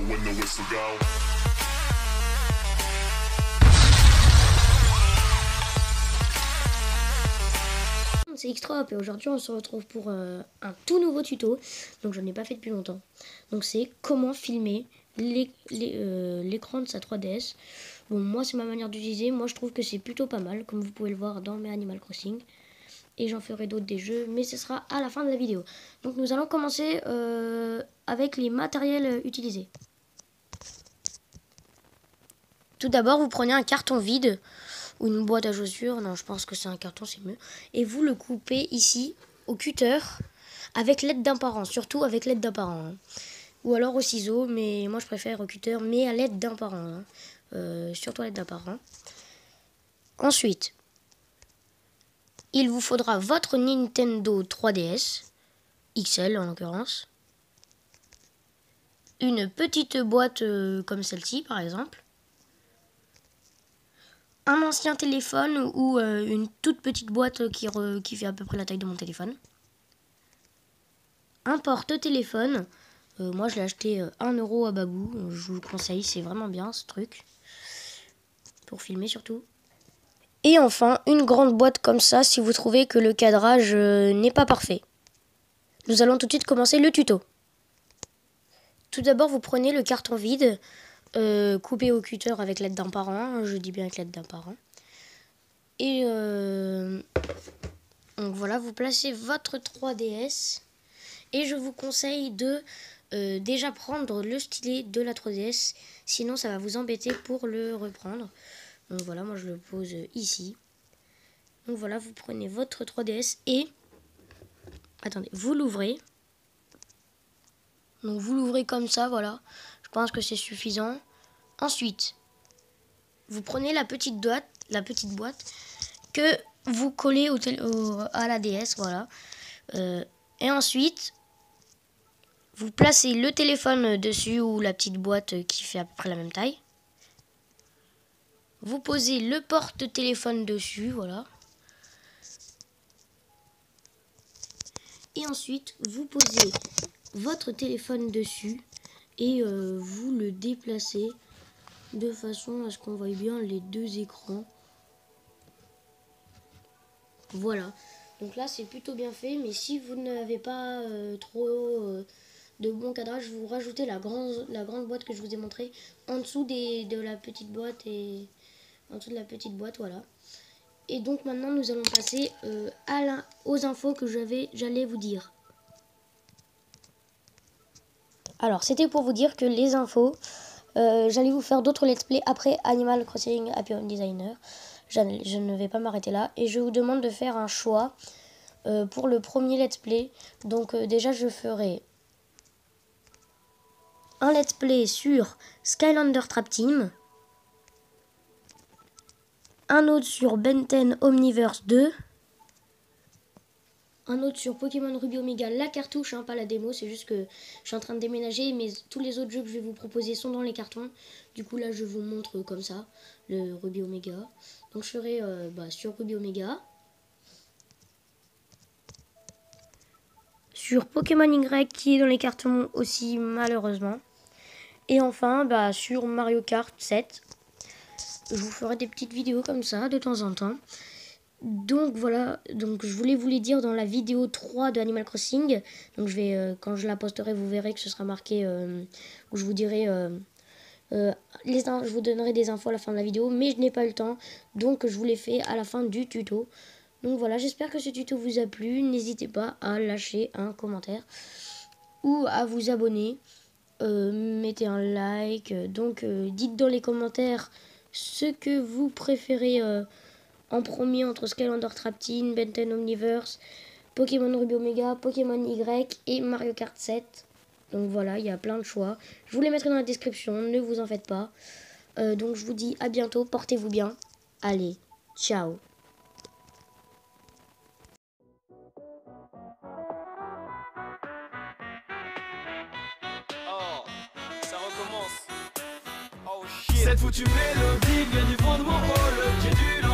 when the whistle go. C'est Xtrop et aujourd'hui on se retrouve pour un tout nouveau tuto, donc j'en ai pas fait depuis longtemps. Donc c'est comment filmer l'écran de sa 3DS. Bon, moi c'est ma manière d'utiliser, moi je trouve que c'est plutôt pas mal, comme vous pouvez le voir dans mes Animal Crossing. Et j'en ferai d'autres des jeux, mais ce sera à la fin de la vidéo. Donc nous allons commencer avec les matériels utilisés. Tout d'abord vous prenez un carton vide ou une boîte à chaussures, non je pense que c'est un carton, c'est mieux, et vous le coupez ici au cutter avec l'aide d'un parent, surtout avec l'aide d'un parent, hein. Ou alors au ciseau, mais moi je préfère au cutter, mais à l'aide d'un parent, hein. Surtout à l'aide d'un parent. Ensuite, il vous faudra votre Nintendo 3DS, XL en l'occurrence, une petite boîte comme celle-ci par exemple, un ancien téléphone ou une toute petite boîte qui fait à peu près la taille de mon téléphone. Un porte-téléphone. Moi, je l'ai acheté 1 € à Babou. Je vous le conseille, c'est vraiment bien ce truc. Pour filmer surtout. Et enfin, une grande boîte comme ça si vous trouvez que le cadrage n'est pas parfait. Nous allons tout de suite commencer le tuto. Tout d'abord, vous prenez le carton vide. Coupé au cutter avec l'aide d'un parent, je dis bien avec l'aide d'un parent. Et donc voilà, vous placez votre 3DS et je vous conseille de déjà prendre le stylet de la 3DS, sinon ça va vous embêter pour le reprendre. Donc voilà, moi je le pose ici. Donc voilà, vous prenez votre 3DS et attendez, vous l'ouvrez. Donc vous l'ouvrez comme ça, voilà. Je pense que c'est suffisant. Ensuite, vous prenez la petite boîte que vous collez à la DS, voilà. Et ensuite, vous placez le téléphone dessus ou la petite boîte qui fait à peu près la même taille. Vous posez le porte-téléphone dessus, voilà. Et ensuite, vous posez votre téléphone dessus et vous le déplacez de façon à ce qu'on voie bien les deux écrans. Voilà. Donc là, c'est plutôt bien fait. Mais si vous n'avez pas trop de bon cadrage, vous rajoutez la grande boîte que je vous ai montré en dessous de la petite boîte et en dessous de la petite boîte, voilà. Et donc maintenant, nous allons passer aux infos que j'allais vous dire. Alors, c'était pour vous dire que les infos, j'allais vous faire d'autres let's play après Animal Crossing Happy Home Designer. Je ne vais pas m'arrêter là. Et je vous demande de faire un choix pour le premier let's play. Donc déjà, je ferai un let's play sur Skylander Trap Team. Un autre sur Ben 10 Omniverse 2. Un autre sur Pokémon Ruby Omega, la cartouche, hein, pas la démo, c'est juste que je suis en train de déménager, mais tous les autres jeux que je vais vous proposer sont dans les cartons. Du coup là je vous montre comme ça, le Ruby Omega. Donc je ferai sur Ruby Omega. Sur Pokémon Y qui est dans les cartons aussi malheureusement. Et enfin sur Mario Kart 7. Je vous ferai des petites vidéos comme ça de temps en temps. Donc voilà, donc je voulais vous les dire dans la vidéo 3 de Animal Crossing. Donc je vais, quand je la posterai, vous verrez que ce sera marqué, où je vous dirai, je vous donnerai des infos à la fin de la vidéo. Mais je n'ai pas eu le temps, donc je vous les fais à la fin du tuto. Donc voilà, j'espère que ce tuto vous a plu. N'hésitez pas à lâcher un commentaire ou à vous abonner. Mettez un like. Donc dites dans les commentaires ce que vous préférez en premier entre Skylander Trap Team, Ben 10 Omniverse, Pokémon Ruby Omega, Pokémon Y et Mario Kart 7. Donc voilà, il y a plein de choix. Je vous les mettrai dans la description, ne vous en faites pas. Donc je vous dis à bientôt, portez-vous bien. Allez, ciao. Oh, ça recommence. Oh shit. Cette foutue mélodie vient du fond de mon hall. J'ai dû